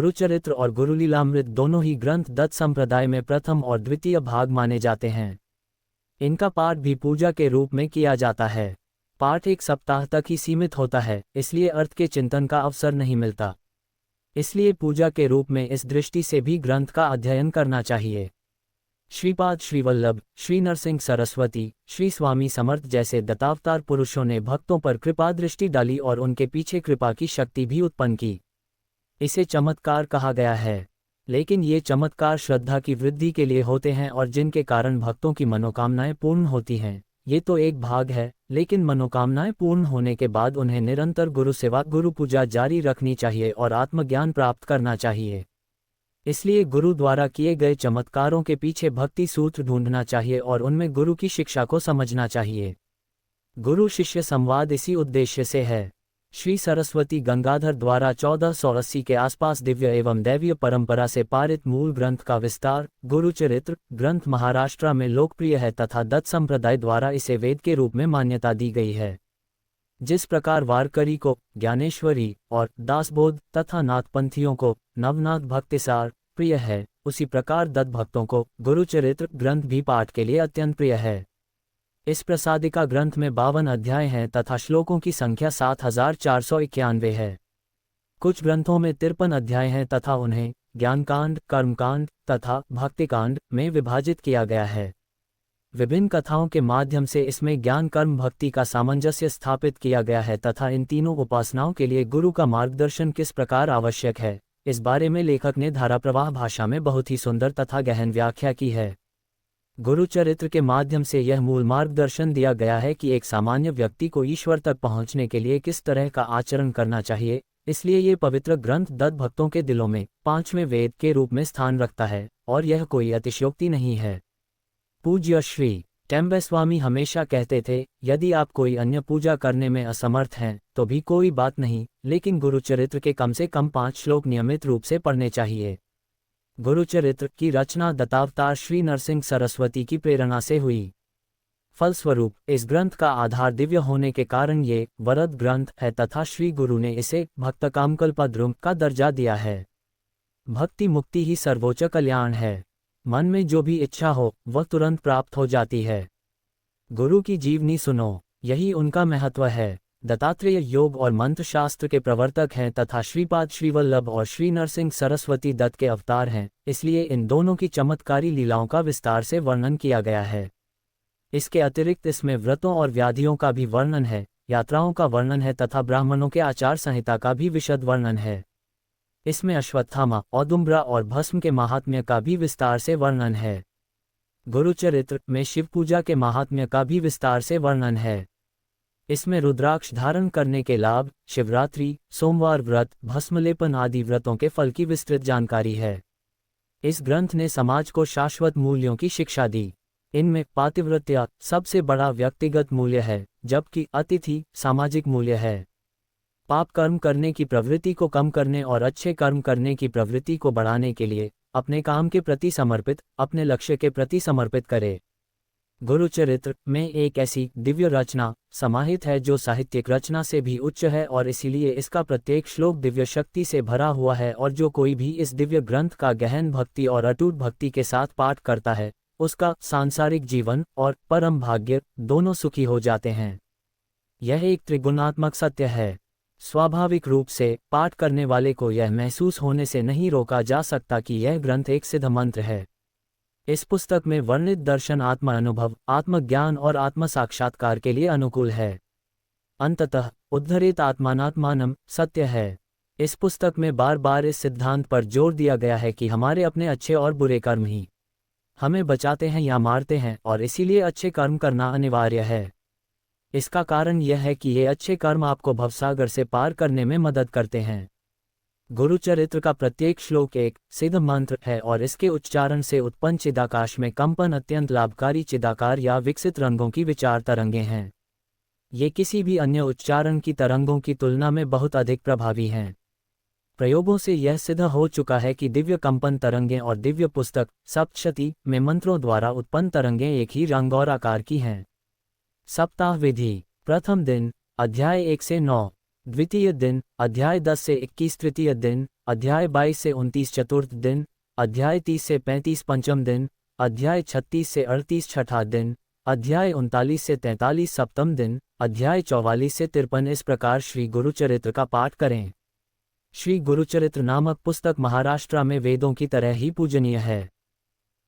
गुरुचरित्र और गुरुलीलामृत दोनों ही ग्रंथ दत्त संप्रदाय में प्रथम और द्वितीय भाग माने जाते हैं। इनका पाठ भी पूजा के रूप में किया जाता है। पाठ एक सप्ताह तक ही सीमित होता है, इसलिए अर्थ के चिंतन का अवसर नहीं मिलता। इसलिए पूजा के रूप में इस दृष्टि से भी ग्रंथ का अध्ययन करना चाहिए। श्रीपाद श्रीवल्लभ, श्री नरसिंह सरस्वती, श्री स्वामी समर्थ जैसे दत्तावतार पुरुषों ने भक्तों पर कृपा दृष्टि डाली और उनके पीछे कृपा की शक्ति भी उत्पन्न की। इसे चमत्कार कहा गया है, लेकिन ये चमत्कार श्रद्धा की वृद्धि के लिए होते हैं और जिनके कारण भक्तों की मनोकामनाएं पूर्ण होती हैं। ये तो एक भाग है, लेकिन मनोकामनाएं पूर्ण होने के बाद उन्हें निरंतर गुरु सेवा, गुरु पूजा जारी रखनी चाहिए और आत्मज्ञान प्राप्त करना चाहिए। इसलिए गुरु द्वारा किए गए चमत्कारों के पीछे भक्ति सूत्र ढूंढना चाहिए और उनमें गुरु की शिक्षा को समझना चाहिए। गुरु शिष्य संवाद इसी उद्देश्य से है। श्री सरस्वती गंगाधर द्वारा 1480 के आसपास दिव्य एवं दैवीय परंपरा से पारित मूल ग्रंथ का विस्तार गुरुचरित्र ग्रंथ महाराष्ट्र में लोकप्रिय है तथा दत्त संप्रदाय द्वारा इसे वेद के रूप में मान्यता दी गई है। जिस प्रकार वारकरी को ज्ञानेश्वरी और दासबोध तथा नाथपंथियों को नवनाथ भक्तिसार प्रिय है, उसी प्रकार दत्त भक्तों को गुरुचरित्र ग्रंथ भी पाठ के लिए अत्यंत प्रिय है। इस प्रसादिका ग्रंथ में 52 अध्याय हैं तथा श्लोकों की संख्या 7491 है। कुछ ग्रंथों में 53 अध्याय हैं तथा उन्हें ज्ञानकांड, कर्मकांड तथा भक्तिकांड में विभाजित किया गया है। विभिन्न कथाओं के माध्यम से इसमें ज्ञान, कर्म, भक्ति का सामंजस्य स्थापित किया गया है तथा इन तीनों उपासनाओं के लिए गुरु का मार्गदर्शन किस प्रकार आवश्यक है, इस बारे में लेखक ने धाराप्रवाह भाषा में बहुत ही सुंदर तथा गहन व्याख्या की है। गुरुचरित्र के माध्यम से यह मूल मार्गदर्शन दिया गया है कि एक सामान्य व्यक्ति को ईश्वर तक पहुंचने के लिए किस तरह का आचरण करना चाहिए। इसलिए ये पवित्र ग्रंथ दत्त भक्तों के दिलों में 5वें वेद के रूप में स्थान रखता है और यह कोई अतिशयोक्ति नहीं है। पूज्य श्री टेम्बेस्वामी हमेशा कहते थे, यदि आप कोई अन्य पूजा करने में असमर्थ हैं तो भी कोई बात नहीं, लेकिन गुरुचरित्र के कम से कम 5 श्लोक नियमित रूप से पढ़ने चाहिए। गुरुचरित्र की रचना दत्तावतार श्री नरसिंह सरस्वती की प्रेरणा से हुई। फलस्वरूप इस ग्रंथ का आधार दिव्य होने के कारण ये वरद ग्रंथ है तथा श्री गुरु ने इसे भक्तकामकल्पद्रुम का दर्जा दिया है। भक्ति मुक्ति ही सर्वोच्च कल्याण है। मन में जो भी इच्छा हो वह तुरंत प्राप्त हो जाती है। गुरु की जीवनी सुनो, यही उनका महत्व है। दत्तात्रेय योग और मंत्र शास्त्र के प्रवर्तक हैं तथा श्रीपाद श्रीवल्लभ और श्री नरसिंह सरस्वती दत्त के अवतार हैं, इसलिए इन दोनों की चमत्कारी लीलाओं का विस्तार से वर्णन किया गया है। इसके अतिरिक्त इसमें व्रतों और व्याधियों का भी वर्णन है, यात्राओं का वर्णन है तथा ब्राह्मणों के आचार संहिता का भी विशद वर्णन है। इसमें अश्वत्थामा, औदुम्बरा और भस्म के महात्म्य का भी विस्तार से वर्णन है। गुरुचरित्र में शिव पूजा के महात्म्य का भी विस्तार से वर्णन है। इसमें रुद्राक्ष धारण करने के लाभ, शिवरात्रि, सोमवार व्रत, भस्मलेपन आदि व्रतों के फल की विस्तृत जानकारी है। इस ग्रंथ ने समाज को शाश्वत मूल्यों की शिक्षा दी। इनमें पातिव्रत्य सबसे बड़ा व्यक्तिगत मूल्य है, जबकि अतिथि सामाजिक मूल्य है। पाप कर्म करने की प्रवृत्ति को कम करने और अच्छे कर्म करने की प्रवृत्ति को बढ़ाने के लिए अपने काम के प्रति समर्पित, अपने लक्ष्य के प्रति समर्पित करे। गुरुचरित्र में एक ऐसी दिव्य रचना समाहित है जो साहित्यिक रचना से भी उच्च है और इसीलिए इसका प्रत्येक श्लोक दिव्य शक्ति से भरा हुआ है और जो कोई भी इस दिव्य ग्रंथ का गहन भक्ति और अटूट भक्ति के साथ पाठ करता है, उसका सांसारिक जीवन और परम भाग्य दोनों सुखी हो जाते हैं। यह एक त्रिगुणात्मक सत्य है। स्वाभाविक रूप से पाठ करने वाले को यह महसूस होने से नहीं रोका जा सकता कि यह ग्रंथ एक सिद्ध मंत्र है। इस पुस्तक में वर्णित दर्शन आत्म अनुभव, आत्मज्ञान और आत्म साक्षात्कार के लिए अनुकूल है। अंततः उद्धरेत आत्मानात्मानम सत्य है। इस पुस्तक में बार बार इस सिद्धांत पर जोर दिया गया है कि हमारे अपने अच्छे और बुरे कर्म ही हमें बचाते हैं या मारते हैं और इसीलिए अच्छे कर्म करना अनिवार्य है। इसका कारण यह है कि ये अच्छे कर्म आपको भवसागर से पार करने में मदद करते हैं। गुरुचरित्र का प्रत्येक श्लोक एक सिद्ध मंत्र है और इसके उच्चारण से उत्पन्न चिदाकाश में कंपन अत्यंत लाभकारी चिदाकार या विकसित रंगों की विचार तरंगें हैं। ये किसी भी अन्य उच्चारण की तरंगों की तुलना में बहुत अधिक प्रभावी हैं। प्रयोगों से यह सिद्ध हो चुका है कि दिव्य कंपन तरंगें और दिव्य पुस्तक सप्तशती में मंत्रों द्वारा उत्पन्न तरंगें एक ही रंग और आकार की हैं। सप्ताह विधि। प्रथम दिन अध्याय 1 से 9। द्वितीय दिन, अध्याय 10 से 21 तृतीय दिन, अध्याय 22 से 29 चतुर्थ दिन, अध्याय 30 से 35 पंचम दिन, अध्याय 36 से 38 छठा दिन, अध्याय 39 से 43 सप्तम दिन, अध्याय 44 से 53। इस प्रकार श्री गुरुचरित्र का पाठ करें। श्री गुरुचरित्र नामक पुस्तक महाराष्ट्र में वेदों की तरह ही पूजनीय है।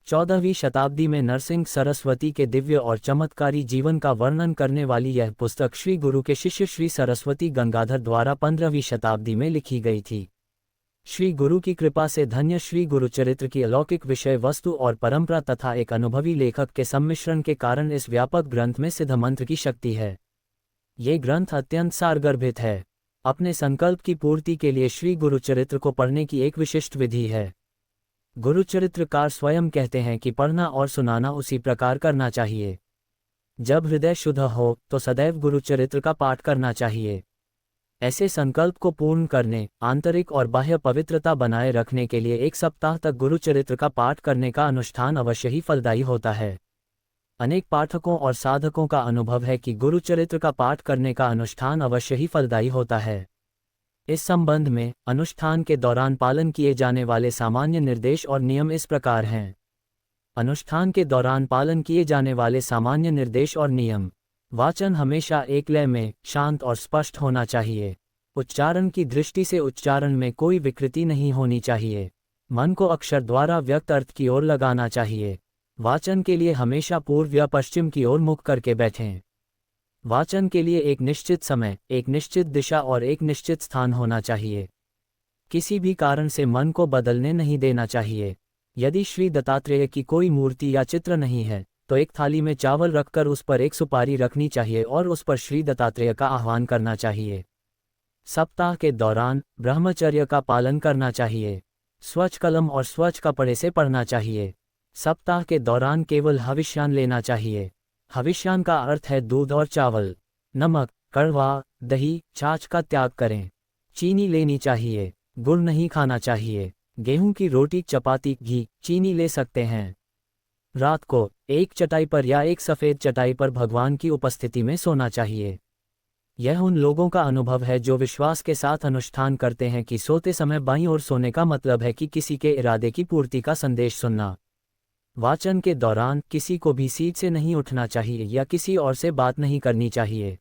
14वीं शताब्दी में नरसिंह सरस्वती के दिव्य और चमत्कारी जीवन का वर्णन करने वाली यह पुस्तक श्री गुरु के शिष्य श्री सरस्वती गंगाधर द्वारा 15वीं शताब्दी में लिखी गई थी। श्री गुरु की कृपा से धन्य श्री गुरुचरित्र की अलौकिक विषय वस्तु और परंपरा तथा एक अनुभवी लेखक के सम्मिश्रण के कारण इस व्यापक ग्रंथ में सिद्ध मंत्र की शक्ति है। ये ग्रंथ अत्यंत सारगर्भित है। अपने संकल्प की पूर्ति के लिए श्री गुरुचरित्र को पढ़ने की एक विशिष्ट विधि है। गुरुचरित्रकार स्वयं कहते हैं कि पढ़ना और सुनाना उसी प्रकार करना चाहिए। जब हृदय शुद्ध हो तो सदैव गुरुचरित्र का पाठ करना चाहिए। ऐसे संकल्प को पूर्ण करने, आंतरिक और बाह्य पवित्रता बनाए रखने के लिए 1 सप्ताह तक गुरुचरित्र का पाठ करने का अनुष्ठान अवश्य ही फलदायी होता है। अनेक पाठकों और साधकों का अनुभव है कि गुरुचरित्र का पाठ करने का अनुष्ठान अवश्य ही फलदायी होता है। इस संबंध में अनुष्ठान के दौरान पालन किए जाने वाले सामान्य निर्देश और नियम इस प्रकार हैं। अनुष्ठान के दौरान पालन किए जाने वाले सामान्य निर्देश और नियम: वाचन हमेशा एक लय में, शांत और स्पष्ट होना चाहिए। उच्चारण की दृष्टि से उच्चारण में कोई विकृति नहीं होनी चाहिए। मन को अक्षर द्वारा व्यक्त अर्थ की ओर लगाना चाहिए। वाचन के लिए हमेशा पूर्व या पश्चिम की ओर मुख करके बैठें। वाचन के लिए एक निश्चित समय, एक निश्चित दिशा और एक निश्चित स्थान होना चाहिए। किसी भी कारण से मन को बदलने नहीं देना चाहिए। यदि श्री दत्तात्रेय की कोई मूर्ति या चित्र नहीं है तो एक थाली में चावल रखकर उस पर एक सुपारी रखनी चाहिए और उस पर श्री दत्तात्रेय का आह्वान करना चाहिए। सप्ताह के दौरान ब्रह्मचर्य का पालन करना चाहिए। स्वच्छ कलम और स्वच्छ कपड़े से पढ़ना चाहिए। सप्ताह के दौरान केवल हविष्यान लेना चाहिए। हविष्यान का अर्थ है दूध और चावल। नमक, कड़वा, दही, छाछ का त्याग करें। चीनी लेनी चाहिए। गुड़ नहीं खाना चाहिए। गेहूं की रोटी, चपाती, घी, चीनी ले सकते हैं। रात को एक चटाई पर या एक सफ़ेद चटाई पर भगवान की उपस्थिति में सोना चाहिए। यह उन लोगों का अनुभव है जो विश्वास के साथ अनुष्ठान करते हैं कि सोते समय बाईं ओर सोने का मतलब है कि किसी के इरादे की पूर्ति का संदेश सुनना। वाचन के दौरान किसी को भी सीट से नहीं उठना चाहिए या किसी और से बात नहीं करनी चाहिए।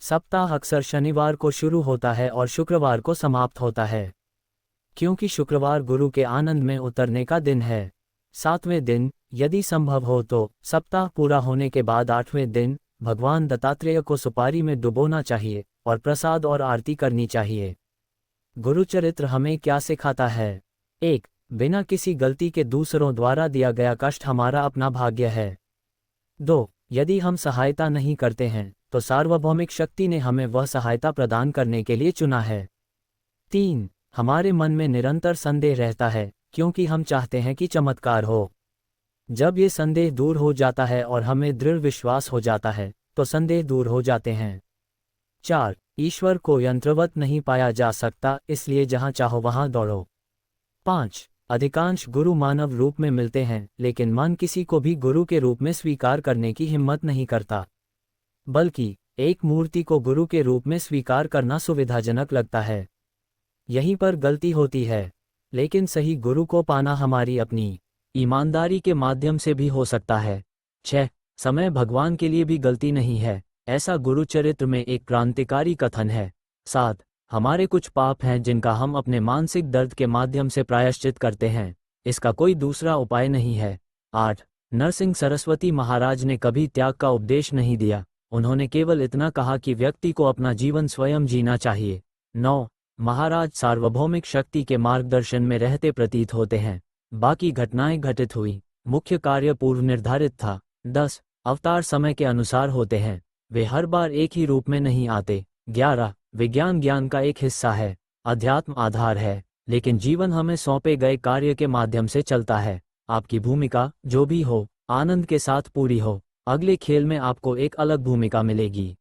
सप्ताह अक्सर शनिवार को शुरू होता है और शुक्रवार को समाप्त होता है, क्योंकि शुक्रवार गुरु के आनंद में उतरने का दिन है। 7वें दिन, यदि संभव हो तो सप्ताह पूरा होने के बाद 8वें दिन भगवान दत्तात्रेय को सुपारी में डुबोना चाहिए और प्रसाद और आरती करनी चाहिए। गुरुचरित्र हमें क्या सिखाता है? 1. बिना किसी गलती के दूसरों द्वारा दिया गया कष्ट हमारा अपना भाग्य है। 2. यदि हम सहायता नहीं करते हैं तो सार्वभौमिक शक्ति ने हमें वह सहायता प्रदान करने के लिए चुना है। 3. हमारे मन में निरंतर संदेह रहता है क्योंकि हम चाहते हैं कि चमत्कार हो। जब ये संदेह दूर हो जाता है और हमें दृढ़ विश्वास हो जाता है तो संदेह दूर हो जाते हैं। 4. ईश्वर को यंत्रवत नहीं पाया जा सकता, इसलिए जहां चाहो वहां दौड़ो। 5. अधिकांश गुरु मानव रूप में मिलते हैं, लेकिन मन किसी को भी गुरु के रूप में स्वीकार करने की हिम्मत नहीं करता, बल्कि एक मूर्ति को गुरु के रूप में स्वीकार करना सुविधाजनक लगता है। यहीं पर गलती होती है, लेकिन सही गुरु को पाना हमारी अपनी ईमानदारी के माध्यम से भी हो सकता है। 6. समय भगवान के लिए भी गलती नहीं है, ऐसा गुरुचरित्र में एक क्रांतिकारी कथन है। 7. हमारे कुछ पाप हैं जिनका हम अपने मानसिक दर्द के माध्यम से प्रायश्चित करते हैं, इसका कोई दूसरा उपाय नहीं है। 8. नरसिंह सरस्वती महाराज ने कभी त्याग का उपदेश नहीं दिया, उन्होंने केवल इतना कहा कि व्यक्ति को अपना जीवन स्वयं जीना चाहिए। 9. महाराज सार्वभौमिक शक्ति के मार्गदर्शन में रहते प्रतीत होते हैं, बाकी घटनाएं घटित हुई, मुख्य कार्य पूर्व निर्धारित था। 10. अवतार समय के अनुसार होते हैं, वे हर बार एक ही रूप में नहीं आते। 11. विज्ञान ज्ञान का एक हिस्सा है, अध्यात्म आधार है, लेकिन जीवन हमें सौंपे गए कार्य के माध्यम से चलता है। आपकी भूमिका जो भी हो, आनंद के साथ पूरी हो। अगले खेल में आपको एक अलग भूमिका मिलेगी।